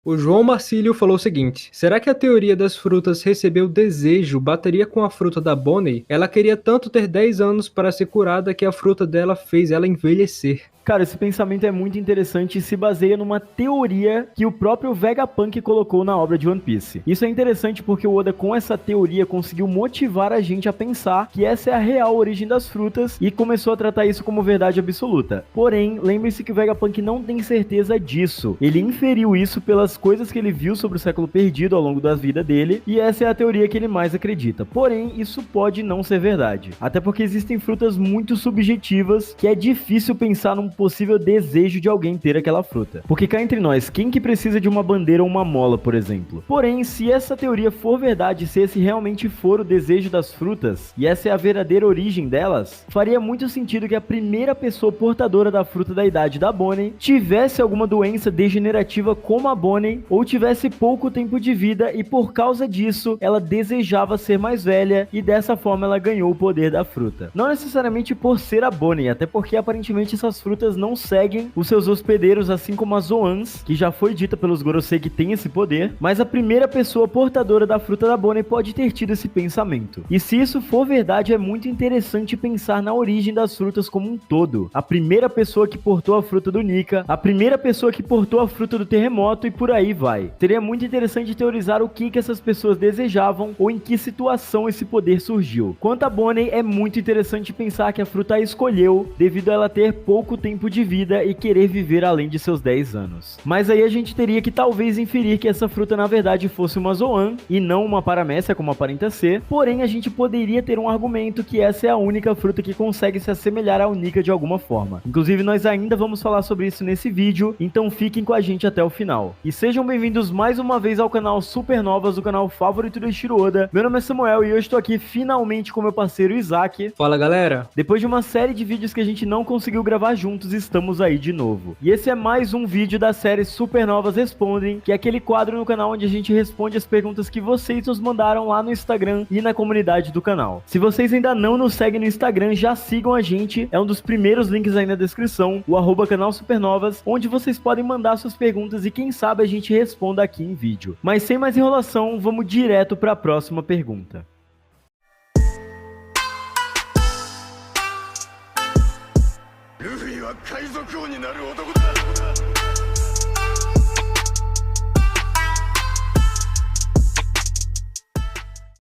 O João Marcílio falou o seguinte: será que a teoria das frutas recebeu desejo bateria com a fruta da Bonnie? Ela queria tanto ter 10 anos para ser curada que a fruta dela fez ela envelhecer. Cara, esse pensamento é muito interessante e se baseia numa teoria que o próprio Vegapunk colocou na obra de One Piece. Isso é interessante porque o Oda, com essa teoria, conseguiu motivar a gente a pensar que essa é a real origem das frutas e começou a tratar isso como verdade absoluta. Porém, lembre-se que o Vegapunk não tem certeza disso. Ele inferiu isso pelas coisas que ele viu sobre o século perdido ao longo da vida dele, e essa é a teoria que ele mais acredita. Porém, isso pode não ser verdade. Até porque existem frutas muito subjetivas que é difícil pensar num possível desejo de alguém ter aquela fruta. Porque cá entre nós, quem que precisa de uma bandeira ou uma mola, por exemplo? Porém, se essa teoria for verdade, se esse realmente for o desejo das frutas, e essa é a verdadeira origem delas, faria muito sentido que a primeira pessoa portadora da fruta da idade da Bonnie tivesse alguma doença degenerativa como a Bonnie, ou tivesse pouco tempo de vida e por causa disso, ela desejava ser mais velha e dessa forma ela ganhou o poder da fruta. Não necessariamente por ser a Bonnie, até porque aparentemente essas frutas não seguem os seus hospedeiros, assim como as Zoans, que já foi dita pelos Gorosei que tem esse poder, mas a primeira pessoa portadora da fruta da Bonnie pode ter tido esse pensamento. E se isso for verdade, é muito interessante pensar na origem das frutas como um todo. A primeira pessoa que portou a fruta do Nika, a primeira pessoa que portou a fruta do terremoto e por aí vai. Seria muito interessante teorizar o que essas pessoas desejavam ou em que situação esse poder surgiu. Quanto a Bonnie, é muito interessante pensar que a fruta a escolheu devido a ela ter pouco tempo de vida e querer viver além de seus 10 anos. Mas aí a gente teria que talvez inferir que essa fruta na verdade fosse uma Zoan e não uma Paramécia como aparenta ser, porém a gente poderia ter um argumento que essa é a única fruta que consegue se assemelhar ao Nika de alguma forma. Inclusive nós ainda vamos falar sobre isso nesse vídeo, então fiquem com a gente até o final. E sejam bem-vindos mais uma vez ao canal Supernovas, o canal favorito do Eiichiro Oda. Meu nome é Samuel e eu estou aqui finalmente com meu parceiro Isaac. Fala, galera! Depois de uma série de vídeos que a gente não conseguiu gravar juntos, estamos aí de novo. E esse é mais um vídeo da série Supernovas Respondem, que é aquele quadro no canal onde a gente responde as perguntas que vocês nos mandaram lá no Instagram e na comunidade do canal. Se vocês ainda não nos seguem no Instagram, já sigam a gente, é um dos primeiros links aí na descrição, o @canal Supernovas, onde vocês podem mandar suas perguntas e quem sabe a gente responda aqui em vídeo. Mas sem mais enrolação, vamos direto para a próxima pergunta.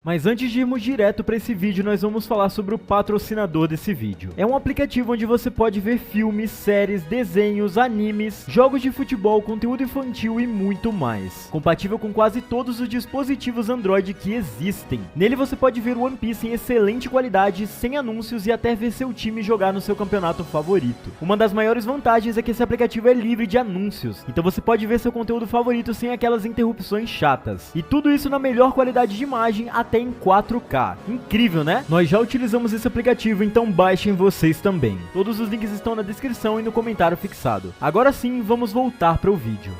Mas antes de irmos direto para esse vídeo, nós vamos falar sobre o patrocinador desse vídeo. É um aplicativo onde você pode ver filmes, séries, desenhos, animes, jogos de futebol, conteúdo infantil e muito mais. Compatível com quase todos os dispositivos Android que existem. Nele você pode ver One Piece em excelente qualidade, sem anúncios e até ver seu time jogar no seu campeonato favorito. Uma das maiores vantagens é que esse aplicativo é livre de anúncios, então você pode ver seu conteúdo favorito sem aquelas interrupções chatas. E tudo isso na melhor qualidade de imagem, até em 4K. Incrível, né? Nós já utilizamos esse aplicativo, então baixem vocês também. Todos os links estão na descrição e no comentário fixado. Agora sim, vamos voltar para o vídeo.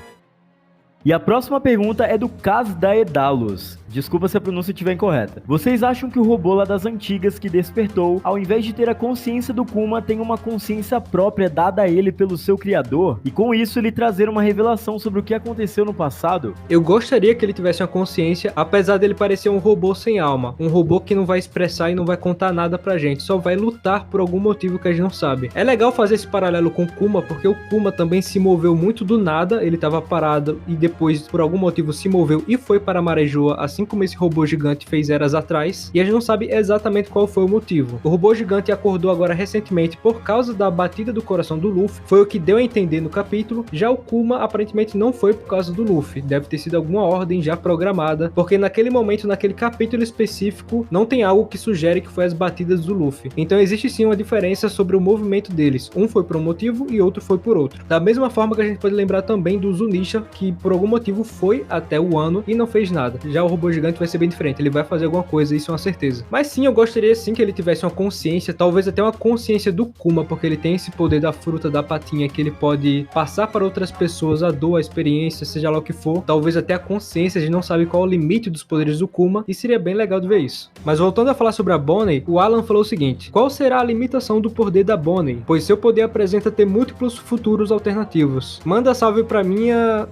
E a próxima pergunta é do Casdaedalos. Desculpa se a pronúncia estiver incorreta. Vocês acham que o robô lá das antigas que despertou, ao invés de ter a consciência do Kuma, tem uma consciência própria dada a ele pelo seu criador? E com isso ele trazer uma revelação sobre o que aconteceu no passado? Eu gostaria que ele tivesse uma consciência, apesar dele parecer um robô sem alma. Um robô que não vai expressar e não vai contar nada pra gente, só vai lutar por algum motivo que a gente não sabe. É legal fazer esse paralelo com o Kuma, porque o Kuma também se moveu muito do nada, ele tava parado e depois, por algum motivo, se moveu e foi para Marejoa, assim como esse robô gigante fez eras atrás, e a gente não sabe exatamente qual foi o motivo. O robô gigante acordou agora recentemente por causa da batida do coração do Luffy, foi o que deu a entender no capítulo. Já o Kuma aparentemente não foi por causa do Luffy, deve ter sido alguma ordem já programada, porque naquele momento, naquele capítulo específico, não tem algo que sugere que foi as batidas do Luffy. Então existe sim uma diferença sobre o movimento deles, um foi por um motivo e outro foi por outro. Da mesma forma que a gente pode lembrar também do Zunisha, que por algum motivo foi até o ano e não fez nada. Já o robô gigante vai ser bem diferente, ele vai fazer alguma coisa, isso é uma certeza. Mas sim, eu gostaria sim que ele tivesse uma consciência, talvez até uma consciência do Kuma, porque ele tem esse poder da fruta da patinha, que ele pode passar para outras pessoas a dor, a experiência, seja lá o que for, talvez até a consciência, a gente não sabe qual é o limite dos poderes do Kuma, e seria bem legal de ver isso. Mas voltando a falar sobre a Bonnie, o Alan falou o seguinte: qual será a limitação do poder da Bonnie? Pois seu poder apresenta ter múltiplos futuros alternativos. Manda salve pra minha...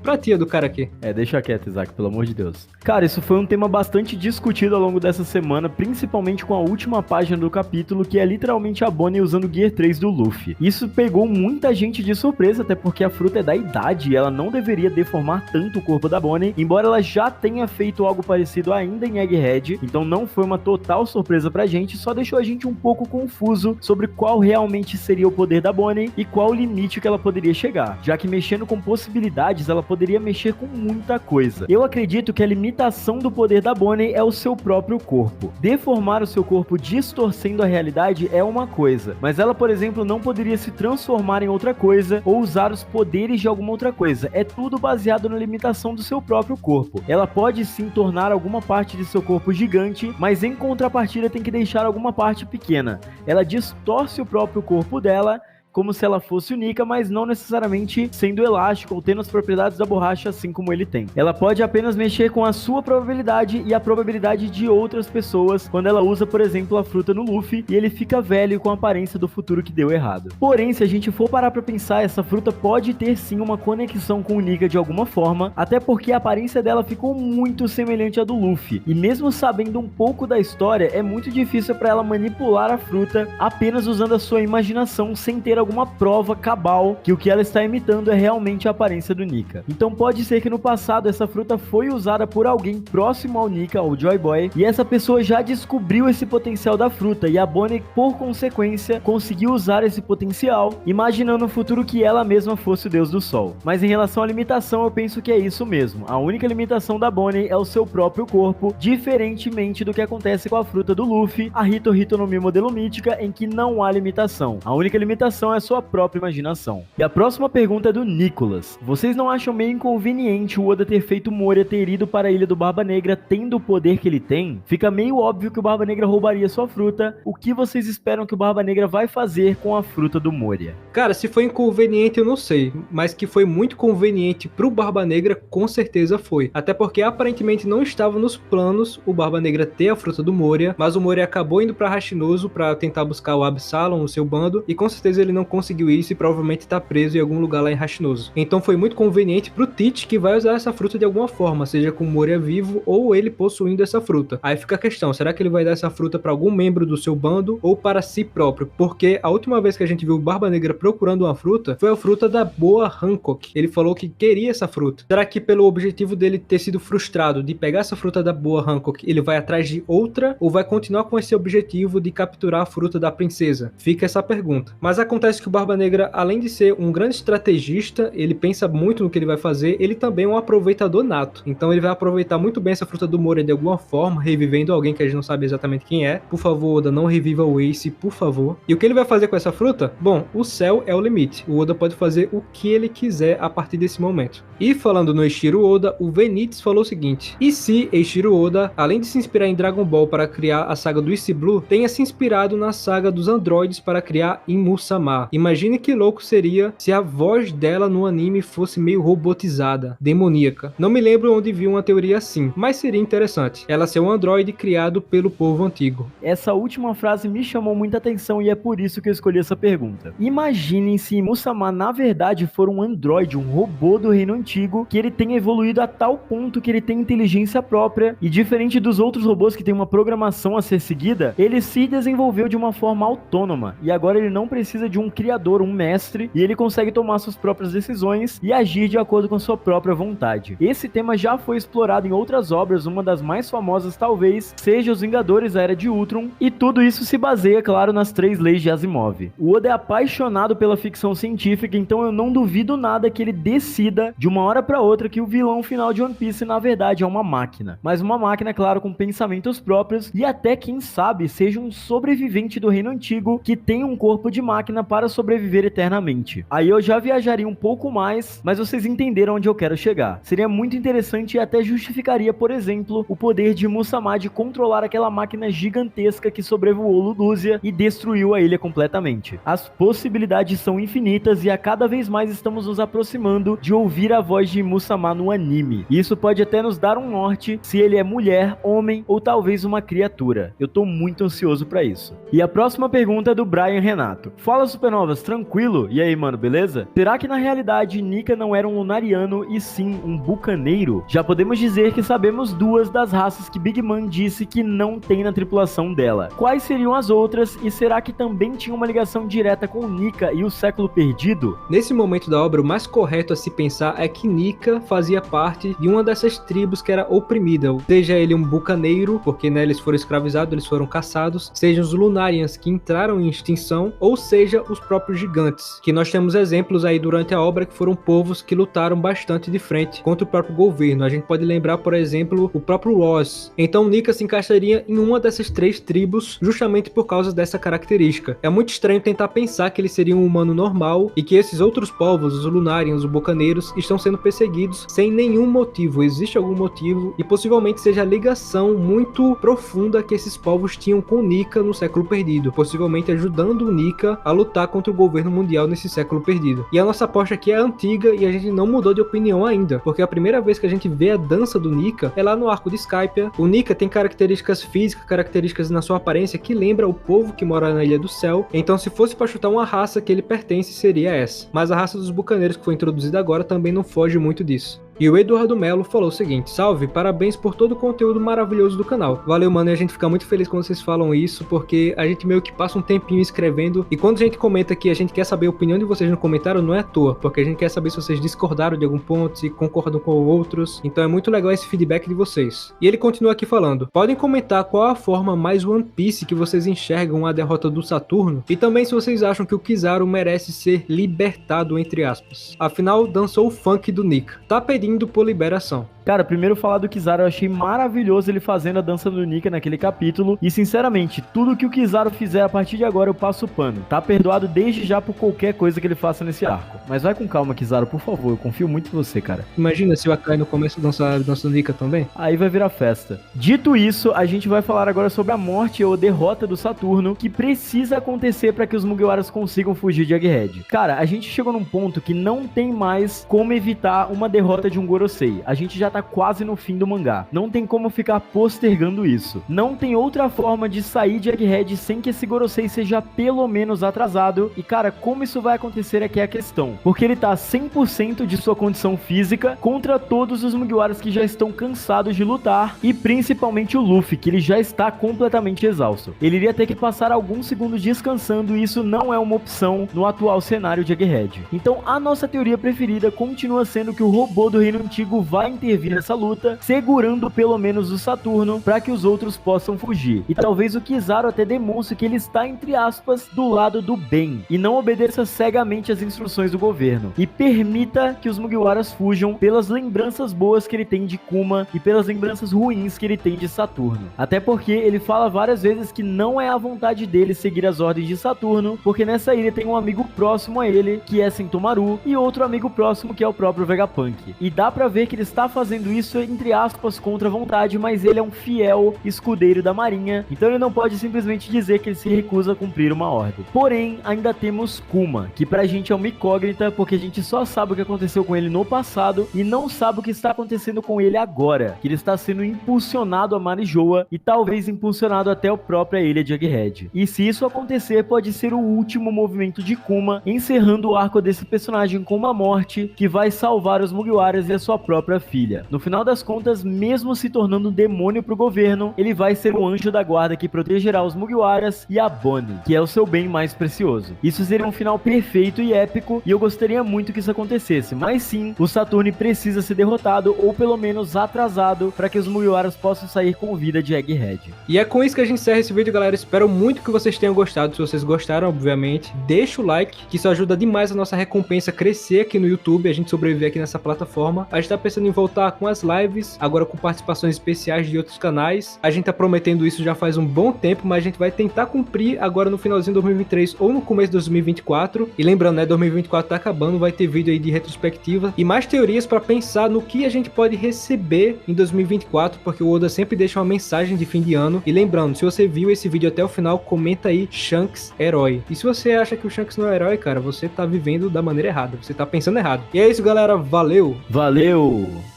pra tia do cara aqui. Deixa quieto, Isaac, pelo amor de Deus. Cara, isso foi um tema bastante discutido ao longo dessa semana, principalmente com a última página do capítulo, que é literalmente a Bonnie usando o Gear 3 do Luffy. Isso pegou muita gente de surpresa, até porque a fruta é da idade e ela não deveria deformar tanto o corpo da Bonnie, embora ela já tenha feito algo parecido ainda em Egghead, então não foi uma total surpresa pra gente, só deixou a gente um pouco confuso sobre qual realmente seria o poder da Bonnie e qual o limite que ela poderia chegar, já que mexendo com possibilidades, ela poderia mexer com muita coisa. Eu acredito que a limitação do poder da Bonnie é o seu próprio corpo. Deformar o seu corpo distorcendo a realidade é uma coisa, mas ela, por exemplo, não poderia se transformar em outra coisa ou usar os poderes de alguma outra coisa. É tudo baseado na limitação do seu próprio corpo. Ela pode sim tornar alguma parte de seu corpo gigante, mas em contrapartida tem que deixar alguma parte pequena. Ela distorce o próprio corpo dela como se ela fosse única, mas não necessariamente sendo elástica ou tendo as propriedades da borracha assim como ele tem. Ela pode apenas mexer com a sua probabilidade e a probabilidade de outras pessoas quando ela usa, por exemplo, a fruta no Luffy e ele fica velho com a aparência do futuro que deu errado. Porém, se a gente for parar pra pensar, essa fruta pode ter sim uma conexão com o Nika de alguma forma, até porque a aparência dela ficou muito semelhante à do Luffy. E mesmo sabendo um pouco da história, é muito difícil para ela manipular a fruta apenas usando a sua imaginação sem ter alguma prova cabal que o que ela está imitando é realmente a aparência do Nika. Então pode ser que no passado essa fruta foi usada por alguém próximo ao Nika ou Joy Boy e essa pessoa já descobriu esse potencial da fruta e a Bonnie, por consequência, conseguiu usar esse potencial, imaginando no futuro que ela mesma fosse o Deus do Sol. Mas em relação à limitação, eu penso que é isso mesmo. A única limitação da Bonnie é o seu próprio corpo, diferentemente do que acontece com a fruta do Luffy, a Hito Hito no Mi modelo mítica, em que não há limitação. A única limitação é a sua própria imaginação. E a próxima pergunta é do Nicholas. Vocês não acham meio inconveniente o Oda ter feito Moria ter ido para a Ilha do Barba Negra tendo o poder que ele tem? Fica meio óbvio que o Barba Negra roubaria sua fruta. O que vocês esperam que o Barba Negra vai fazer com a fruta do Moria? Cara, se foi inconveniente eu não sei, mas que foi muito conveniente pro Barba Negra, com certeza foi. Até porque aparentemente não estava nos planos o Barba Negra ter a fruta do Moria, mas o Moria acabou indo pra Hashinozu pra tentar buscar o Absalom, o seu bando, e com certeza ele não conseguiu isso e provavelmente tá preso em algum lugar lá em Hashinozu. Então foi muito conveniente pro Tite, que vai usar essa fruta de alguma forma, seja com o Moria vivo ou ele possuindo essa fruta. Aí fica a questão, será que ele vai dar essa fruta para algum membro do seu bando ou para si próprio? Porque a última vez que a gente viu o Barba Negra procurando uma fruta, foi a fruta da Boa Hancock. Ele falou que queria essa fruta. Será que pelo objetivo dele ter sido frustrado de pegar essa fruta da Boa Hancock, ele vai atrás de outra ou vai continuar com esse objetivo de capturar a fruta da princesa? Fica essa pergunta. Mas acontece que o Barba Negra, além de ser um grande estrategista, ele pensa muito no que ele vai fazer, ele também é um aproveitador nato. Então ele vai aproveitar muito bem essa fruta do Moria de alguma forma, revivendo alguém que a gente não sabe exatamente quem é. Por favor, Oda, não reviva o Ace, por favor. E o que ele vai fazer com essa fruta? Bom, o céu é o limite. O Oda pode fazer o que ele quiser a partir desse momento. E falando no Eiichiro Oda, o Venitz falou o seguinte: e se Eiichiro Oda, além de se inspirar em Dragon Ball para criar a saga do East Blue, tenha se inspirado na saga dos androides para criar Imu-sama? Imagine que louco seria se a voz dela no anime fosse meio robotizada, demoníaca. Não me lembro onde vi uma teoria assim, mas seria interessante. Ela ser um androide criado pelo povo antigo. Essa última frase me chamou muita atenção e é por isso que eu escolhi essa pergunta. Imaginem se Imu-sama na verdade for um androide, um robô do reino antigo, que ele tenha evoluído a tal ponto que ele tem inteligência própria e diferente dos outros robôs que tem uma programação a ser seguida, ele se desenvolveu de uma forma autônoma e agora ele não precisa de um criador, um mestre, e ele consegue tomar suas próprias decisões e agir de acordo com sua própria vontade. Esse tema já foi explorado em outras obras, uma das mais famosas talvez seja Os Vingadores, a Era de Ultron, e tudo isso se baseia, claro, nas 3 leis de Asimov. O Oda é apaixonado pela ficção científica, então eu não duvido nada que ele decida de uma hora pra outra que o vilão final de One Piece na verdade é uma máquina, mas uma máquina, claro, com pensamentos próprios e até, quem sabe, seja um sobrevivente do reino antigo que tem um corpo de máquina para sobreviver eternamente. Aí eu já viajaria um pouco mais, mas vocês entenderam onde eu quero chegar. Seria muito interessante e até justificaria, por exemplo, o poder de Imu-sama de controlar aquela máquina gigantesca que sobrevoou Lulúzia e destruiu a ilha completamente. As possibilidades são infinitas e a cada vez mais estamos nos aproximando de ouvir a voz de Imu-sama no anime. E isso pode até nos dar um norte se ele é mulher, homem ou talvez uma criatura. Eu tô muito ansioso pra isso. E a próxima pergunta é do Brian Renato. Fala, Super Supernovas, tranquilo? E aí, mano, beleza? Será que na realidade Nika não era um Lunariano e sim um bucaneiro? Já podemos dizer que sabemos duas das raças que Big Mom disse que não tem na tripulação dela. Quais seriam as outras e será que também tinha uma ligação direta com Nika e o século perdido? Nesse momento da obra, o mais correto a se pensar é que Nika fazia parte de uma dessas tribos que era oprimida, seja ele um bucaneiro, porque né, eles foram escravizados, eles foram caçados, seja os Lunarians que entraram em extinção, ou seja os próprios gigantes, que nós temos exemplos aí durante a obra que foram povos que lutaram bastante de frente contra o próprio governo. A gente pode lembrar, por exemplo, o próprio Ross. Então Nika se encaixaria em uma dessas três tribos justamente por causa dessa característica. É muito estranho tentar pensar que ele seria um humano normal e que esses outros povos, os Lunarians, os bucaneiros, estão sendo perseguidos sem nenhum motivo. Existe algum motivo e possivelmente seja a ligação muito profunda que esses povos tinham com Nika no século perdido, possivelmente ajudando o Nika a lutar contra o governo mundial nesse século perdido. E a nossa aposta aqui é antiga e a gente não mudou de opinião ainda, porque a primeira vez que a gente vê a dança do Nika é lá no arco de Skypiea. O Nika tem características físicas, características na sua aparência que lembra o povo que mora na Ilha do Céu, então se fosse para chutar uma raça que ele pertence seria essa. Mas a raça dos bucaneiros que foi introduzida agora também não foge muito disso. E o Eduardo Melo falou o seguinte: salve, parabéns por todo o conteúdo maravilhoso do canal. Valeu, mano, e a gente fica muito feliz quando vocês falam isso, porque a gente meio que passa um tempinho escrevendo, e quando a gente comenta que a gente quer saber a opinião de vocês no comentário, não é à toa, porque a gente quer saber se vocês discordaram de algum ponto, se concordam com outros, então é muito legal esse feedback de vocês. E ele continua aqui falando: podem comentar qual a forma mais One Piece que vocês enxergam a derrota do Saturno, e também se vocês acham que o Kizaru merece ser libertado, entre aspas. Afinal, dançou o funk do Nika. Tá pedindo por liberação. Cara, primeiro falar do Kizaru, eu achei maravilhoso ele fazendo a dança do Nika naquele capítulo. E sinceramente, tudo que o Kizaru fizer a partir de agora eu passo o pano. Tá perdoado desde já por qualquer coisa que ele faça nesse arco. Mas vai com calma, Kizaru, por favor. Eu confio muito em você, cara. Imagina se o Akai no começo dançar a dança do Nika também. Aí vai virar festa. Dito isso, a gente vai falar agora sobre a morte ou derrota do Saturno, que precisa acontecer para que os Mugiwaras consigam fugir de Egghead. Cara, a gente chegou num ponto que não tem mais como evitar uma derrota de um Gorosei. A gente já tá quase no fim do mangá. Não tem como ficar postergando isso. Não tem outra forma de sair de Egghead sem que esse Gorosei seja pelo menos atrasado. E cara, como isso vai acontecer é que é a questão. Porque ele tá 100% de sua condição física contra todos os Mugiwaras que já estão cansados de lutar. E principalmente o Luffy, que ele já está completamente exausto. Ele iria ter que passar alguns segundos descansando e isso não é uma opção no atual cenário de Egghead. Então a nossa teoria preferida continua sendo que o robô do Reino Antigo vai intervir nessa luta, segurando pelo menos o Saturno para que os outros possam fugir. E talvez o Kizaru até demonstre que ele está, entre aspas, do lado do bem e não obedeça cegamente às instruções do governo e permita que os Mugiwaras fujam pelas lembranças boas que ele tem de Kuma e pelas lembranças ruins que ele tem de Saturno. Até porque ele fala várias vezes que não é a vontade dele seguir as ordens de Saturno, porque nessa ilha tem um amigo próximo a ele, que é Sentomaru, e outro amigo próximo que é o próprio Vegapunk. E dá pra ver que ele está fazendo isso, entre aspas, contra a vontade, mas ele é um fiel escudeiro da marinha, então ele não pode simplesmente dizer que ele se recusa a cumprir uma ordem. Porém, ainda temos Kuma, que pra gente é uma incógnita, porque a gente só sabe o que aconteceu com ele no passado e não sabe o que está acontecendo com ele agora, que ele está sendo impulsionado a Marijoa e talvez impulsionado até a própria ilha de Egghead. E se isso acontecer, pode ser o último movimento de Kuma, encerrando o arco desse personagem com uma morte que vai salvar os Mugiwaras e a sua própria filha. No final das contas, mesmo se tornando um demônio pro governo, ele vai ser o anjo da guarda que protegerá os Mugiwaras e a Bonnie, que é o seu bem mais precioso. Isso seria um final perfeito e épico, e eu gostaria muito que isso acontecesse, mas sim, o Saturno precisa ser derrotado, ou pelo menos atrasado, para que os Mugiwaras possam sair com vida de Egghead. E é com isso que a gente encerra esse vídeo, galera. Espero muito que vocês tenham gostado. Se vocês gostaram, obviamente, deixa o like, que isso ajuda demais a nossa recompensa a crescer aqui no YouTube, a gente sobreviver aqui nessa plataforma. A gente tá pensando em voltar com as lives, agora com participações especiais de outros canais. A gente tá prometendo isso já faz um bom tempo, mas a gente vai tentar cumprir agora no finalzinho de 2023 ou no começo de 2024. E lembrando, né, 2024 tá acabando, vai ter vídeo aí de retrospectiva e mais teorias pra pensar no que a gente pode receber em 2024, porque o Oda sempre deixa uma mensagem de fim de ano. E lembrando, se você viu esse vídeo até o final, comenta aí Shanks herói. E se você acha que o Shanks não é herói, cara, você tá vivendo da maneira errada, você tá pensando errado. E é isso, galera, valeu! Valeu!